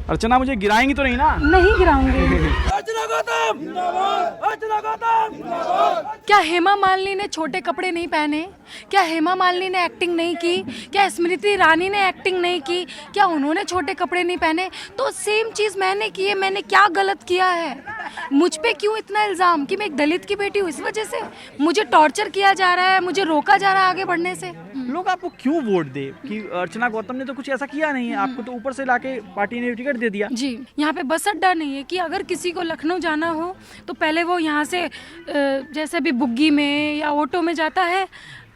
अर्चना मुझे गिराएंगी तो नहीं ना? नहीं गिराऊंगी। क्या हेमा मालिनी ने छोटे कपड़े नहीं पहने? क्या हेमा मालिनी ने एक्टिंग नहीं की? क्या स्मृति ईरानी ने एक्टिंग नहीं की? क्या उन्होंने छोटे कपड़े नहीं पहने? तो सेम चीज़ मैंने की है। मैंने क्या गलत किया है? मुझ पे क्यों इतना इल्ज़ाम कि मैं एक दलित की बेटी हूँ? इस वजह से मुझे टॉर्चर किया जा रहा है, मुझे रोका जा रहा है आगे बढ़ने से। लोग आपको क्यों वोट दे कि अर्चना गौतम ने तो कुछ ऐसा किया नहीं है, आपको तो ऊपर से लाके पार्टी ने टिकट दे दिया। जी, यहाँ पे बस अड्डा नहीं है कि अगर किसी को लखनऊ जाना हो तो पहले वो यहाँ से जैसे भी बुग्गी में या ऑटो में जाता है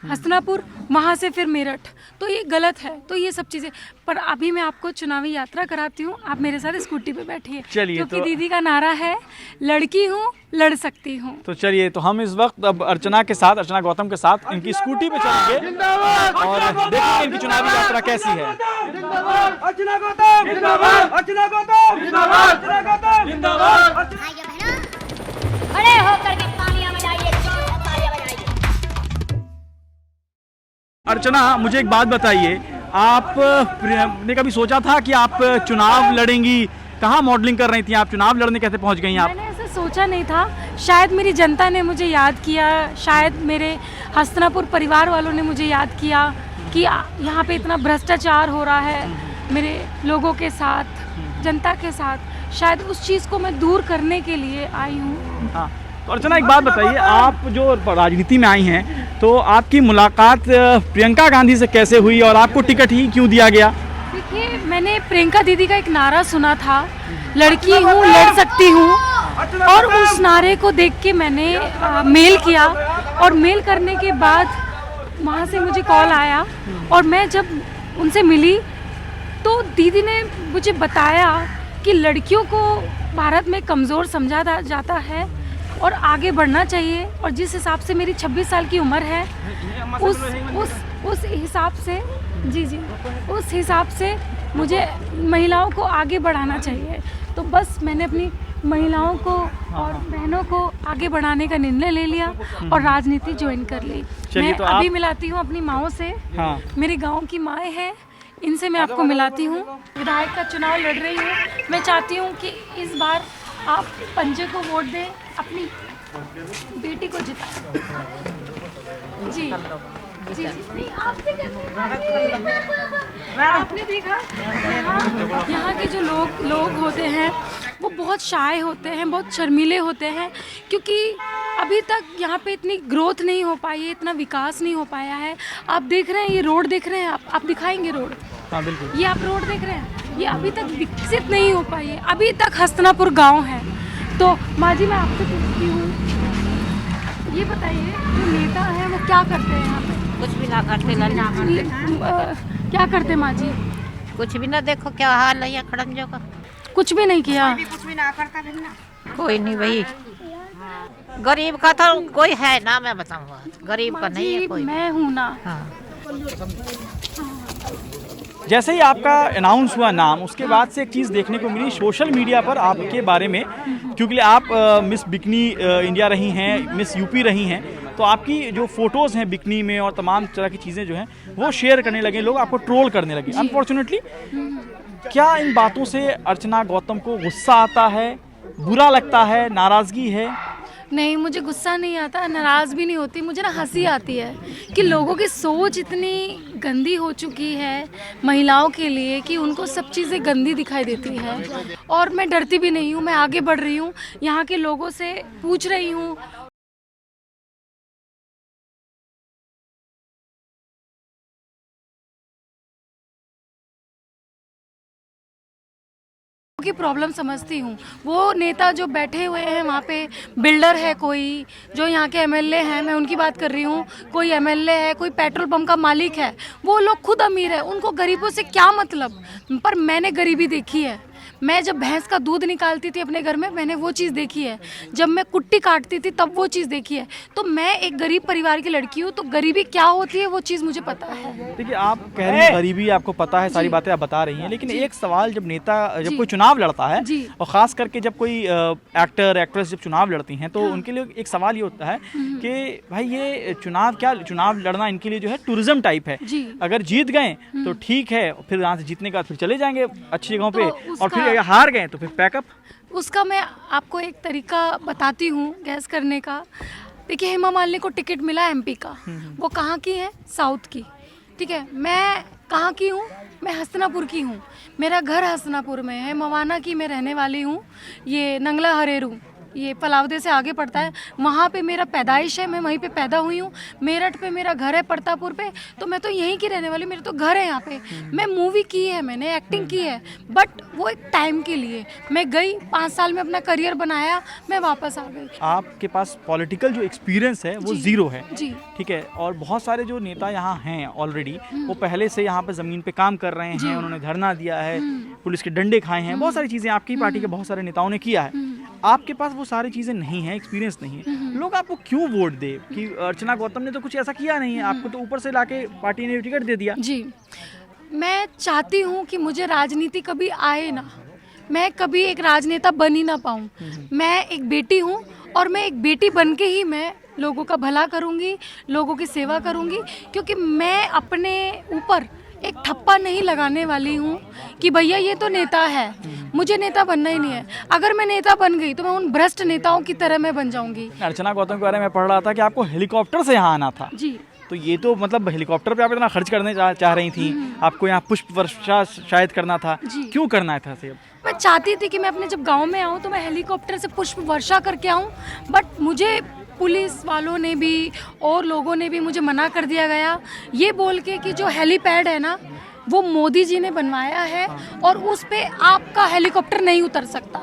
हसनापुर, वहाँ से फिर मेरठ, तो ये गलत है। तो ये सब चीज़ें, पर अभी मैं आपको चुनावी यात्रा कराती हूँ, आप मेरे साथ स्कूटी पे बैठिए। चलिए, क्योंकि तो दीदी का नारा है लड़की हूँ लड़ सकती हूँ। तो चलिए, तो हम इस वक्त अब अर्चना के साथ, अर्चना गौतम के साथ इनकी स्कूटी पे चलेंगे और देखेंगे इनकी चुनावी यात्रा कैसी है। अर्चना गौतम जिंदाबाद, अर्चना गौतम जिंदाबाद, अर्चना गौतम जिंदाबाद। खड़े होकर के तालियां बजाइए, तालियां बजाइए। अर्चना, मुझे एक बात बताइए, आपने कभी सोचा था कि आप चुनाव लड़ेंगी? कहाँ मॉडलिंग कर रही थी आप? चुनाव लड़ने कैसे पहुंच गई आप? मैंने ऐसा सोचा नहीं था। शायद मेरी जनता ने मुझे याद किया, शायद मेरे हसनापुर परिवार वालों ने मुझे याद किया कि यहाँ पे इतना भ्रष्टाचार हो रहा है मेरे लोगों के साथ, जनता के साथ। शायद उस चीज़ को मैं दूर करने के लिए आई हूँ। हाँ, तो अर्चना एक बात बताइए, आप जो राजनीति में आई हैं तो आपकी मुलाकात प्रियंका गांधी से कैसे हुई और आपको टिकट ही क्यों दिया गया? देखिए, मैंने प्रियंका दीदी का एक नारा सुना था, लड़की हूँ लड़ सकती हूँ, और उस नारे को देख के मैंने मेल किया, और मेल करने के बाद वहाँ से मुझे कॉल आया और मैं जब उनसे मिली तो दीदी ने मुझे बताया कि लड़कियों को भारत में कमज़ोर समझा जाता है और आगे बढ़ना चाहिए, और जिस हिसाब से मेरी 26 साल की उम्र है उस हिसाब से उस हिसाब से मुझे महिलाओं को आगे बढ़ाना चाहिए। तो बस मैंने अपनी महिलाओं को और बहनों को आगे बढ़ाने का निर्णय ले लिया और राजनीति ज्वाइन कर ली। मैं तो अभी मिलाती हूँ अपनी माँओं से। हाँ। मेरे गाँव की माएँ हैं, इनसे मैं आपको मिलाती हूँ। विधायक का चुनाव लड़ रही हूँ। मैं चाहती हूँ कि इस बार आप पंजे को वोट दें, अपनी बेटी को जिताएं। जी जी जी। आपने देखा यहाँ के जो लोग होते हैं वो बहुत शाय होते हैं, बहुत शर्मीले होते हैं, क्योंकि अभी तक यहाँ पे इतनी ग्रोथ नहीं हो पाई है, इतना विकास नहीं हो पाया है। आप देख रहे हैं, ये रोड देख रहे हैं, आप दिखाएंगे रोड? हाँ बिल्कुल। ये आप रोड देख रहे हैं, ये अभी तक विकसित नहीं हो पाई है। अभी तक हसनापुर गांव है। तो माँ जी, मैं आपसे पूछती हूँ, ये बताइए, जो नेता है वो क्या करते हैं यहाँ पे? कुछ भी ना करते, क्या करते माँ जी? कुछ भी ना। देखो क्या हाल है यहाँ खड़ंजों का। कुछ भी नहीं किया। कुछ भी ना करता कोई नहीं भाई। गरीब का तो कोई है ना, मैं बताऊंगा, गरीब का नहीं है कोई। मैं हूँ ना। हाँ। जैसे ही आपका अनाउंस हुआ नाम, उसके बाद से एक चीज़ देखने को मिली सोशल मीडिया पर आपके बारे में, क्योंकि आप मिस बिकनी इंडिया रही हैं, मिस यूपी रही हैं, तो आपकी जो फोटोज़ हैं बिकनी में और तमाम तरह की चीज़ें जो हैं वो शेयर करने लगे, लोग आपको ट्रोल करने लगे। अनफॉर्चुनेटली, क्या इन बातों से अर्चना गौतम को गुस्सा आता है, बुरा लगता है, नाराज़गी है? नहीं, मुझे गुस्सा नहीं आता, नाराज़ भी नहीं होती। मुझे ना हंसी आती है कि लोगों की सोच इतनी गंदी हो चुकी है महिलाओं के लिए कि उनको सब चीज़ें गंदी दिखाई देती है। और मैं डरती भी नहीं हूँ, मैं आगे बढ़ रही हूँ, यहाँ के लोगों से पूछ रही हूँ। की प्रॉब्लम समझती हूँ। वो नेता जो बैठे हुए हैं वहाँ पे, बिल्डर है कोई, जो यहाँ के एमएलए हैं, मैं उनकी बात कर रही हूँ, कोई एमएलए है, कोई पेट्रोल पंप का मालिक है, वो लोग खुद अमीर है, उनको गरीबों से क्या मतलब? पर मैंने गरीबी देखी है। मैं जब भैंस का दूध निकालती थी अपने घर में, मैंने वो चीज़ देखी है। जब मैं कुट्टी काटती थी तब वो चीज़ देखी है। तो मैं एक गरीब परिवार की लड़की हूँ, तो गरीबी क्या होती है वो चीज़ मुझे पता है। देखिए, आप कह रही हैं गरीबी आपको पता है, सारी बातें आप बता रही हैं, लेकिन एक सवाल, जब कोई चुनाव लड़ता है, और ख़ास करके जब कोई एक्टर एक्ट्रेस जब चुनाव लड़ती हैं, तो उनके लिए एक सवाल ये होता है कि भाई ये चुनाव लड़ना इनके लिए जो है टूरिज्म टाइप है। अगर जीत गए तो ठीक है, फिर यहाँ से जीतने के बाद फिर चले जाएंगे अच्छी जगहों पे, और फिर अगर हार गए तो फिर पैकअप। उसका मैं आपको एक तरीका बताती हूँ गैस करने का। देखिए, हेमा मालिनी को टिकट मिला एमपी का, वो कहाँ की है? साउथ की। ठीक है, मैं कहाँ की हूँ? मैं हसनापुर की हूँ, मेरा घर हसनापुर में है, मवाना की मैं रहने वाली हूँ। ये नंगला हरेरू, ये पलावदे से आगे पड़ता है, वहाँ पे मेरा पैदाइश है, मैं वहीं पे पैदा हुई हूँ। मेरठ पे मेरा घर है, परतापुर पे, तो मैं तो यहीं की रहने वाली, मेरा तो घर है यहाँ पे। मैं मूवी की है, मैंने एक्टिंग की है, बट वो एक टाइम के लिए मैं गई, 5 साल में अपना करियर बनाया, मैं वापस आ गई। आपके पास पॉलिटिकल जो एक्सपीरियंस है वो ज़ीरो है। जी। ठीक है, और बहुत सारे जो नेता यहाँ हैं ऑलरेडी, वो पहले से यहाँ पे ज़मीन पे काम कर रहे हैं, उन्होंने धरना दिया है, पुलिस के डंडे खाए हैं, बहुत सारी चीज़ें आपकी पार्टी के बहुत सारे नेताओं ने किया है। आपके पास वो सारी चीज़ें नहीं हैं, एक्सपीरियंस नहीं है, लोग आपको क्यों वोट दे? कि अर्चना गौतम ने तो कुछ ऐसा किया नहीं है, आपको तो ऊपर से लाके पार्टी ने टिकट दे दिया। जी, मैं चाहती हूँ कि मुझे राजनीति कभी आए ना, मैं कभी एक राजनेता बन ही ना पाऊँ। मैं एक बेटी हूँ और मैं एक बेटी बन के ही मैं लोगों का भला करूँगी, लोगों की सेवा करूँगी, क्योंकि मैं अपने ऊपर एक ठप्पा नहीं लगाने वाली हूँ कि भैया ये तो नेता है, मुझे नेता बनना ही नहीं है। अगर मैं नेता बन गई तो मैं उन भ्रष्ट नेताओं की तरह मैं बन जाऊँगी। अर्चना गौतम के बारे में पढ़ रहा था कि आपको हेलीकॉप्टर से यहाँ आना था। जी। तो ये तो मतलब हेलीकॉप्टर पे आप इतना खर्च करने चाह रही थी, आपको यहाँ पुष्प वर्षा शायद करना था, क्यों करना था? से मैं चाहती थी कि मैं अपने जब गांव में आऊँ तो मैं हेलीकॉप्टर से पुष्प वर्षा करके आऊँ, बट मुझे पुलिस वालों ने भी और लोगों ने भी मुझे मना कर दिया गया, ये बोल के कि जो हेलीपैड है ना वो मोदी जी ने बनवाया है और उस पे आपका हेलीकॉप्टर नहीं उतर सकता,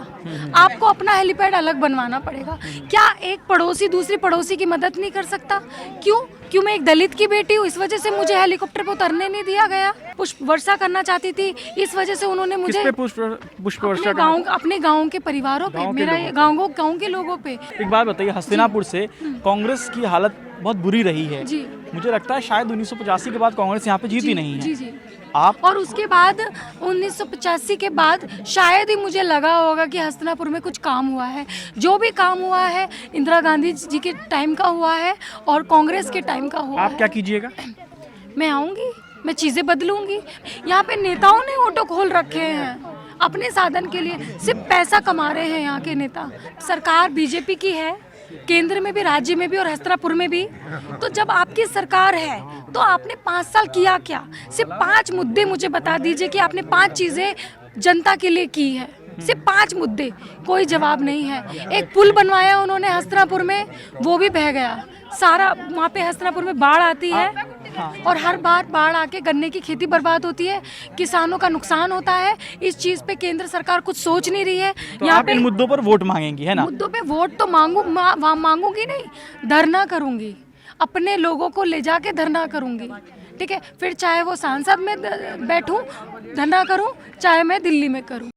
आपको अपना हेलीपैड अलग बनवाना पड़ेगा। क्या एक पड़ोसी दूसरी पड़ोसी की मदद नहीं कर सकता? क्यों मैं एक दलित की बेटी हूँ, इस वजह से मुझे हेलीकॉप्टर पे उतरने नहीं दिया गया? पुष्प वर्षा करना चाहती थी, इस वजह से उन्होंने मुझे पुष्प वर्षा अपने गाँव के परिवारों पे, मेरा गाँव के लोगों पे। एक बात बताइए, हस्तिनापुर से कांग्रेस की हालत बहुत बुरी रही है। जी। मुझे लगता है शायद 1985 के बाद कांग्रेस यहाँ पे जीती नहीं है। जी। आप और उसके बाद 1985 के बाद शायद ही मुझे लगा होगा कि हस्तिनापुर में कुछ काम हुआ है। जो भी काम हुआ है इंदिरा गांधी जी के टाइम का हुआ है और कांग्रेस के टाइम का हुआ आप है। क्या कीजिएगा? मैं आऊँगी, मैं चीज़ें बदलूंगी। यहाँ पे नेताओं ने ऑटो खोल रखे हैं अपने साधन के लिए, सिर्फ पैसा कमा रहे हैं यहाँ के नेता। सरकार बीजेपी की है, केंद्र में भी, राज्य में भी और हस्तिनापुर में भी। तो जब आपकी सरकार है तो आपने 5 साल किया क्या? सिर्फ 5 मुद्दे मुझे बता दीजिए कि आपने 5 चीज़ें जनता के लिए की है, सिर्फ 5 मुद्दे, कोई जवाब नहीं है। एक पुल बनवाया उन्होंने हस्तिनापुर में, वो भी बह गया सारा। वहाँ पे हस्तिनापुर में बाढ़ आती है और हर बार बाढ़ आके गन्ने की खेती बर्बाद होती है, किसानों का नुकसान होता है। इस चीज़ पे केंद्र सरकार कुछ सोच नहीं रही है। तो आप इन मुद्दों पर वोट मांगेंगी, है ना? मुद्दों पे वोट तो मांगूंगी नहीं, धरना करूंगी, अपने लोगों को ले जाके धरना करूंगी। ठीक है, फिर चाहे वो सांसद में बैठूं धरना करूं, चाहे मैं दिल्ली में करूं।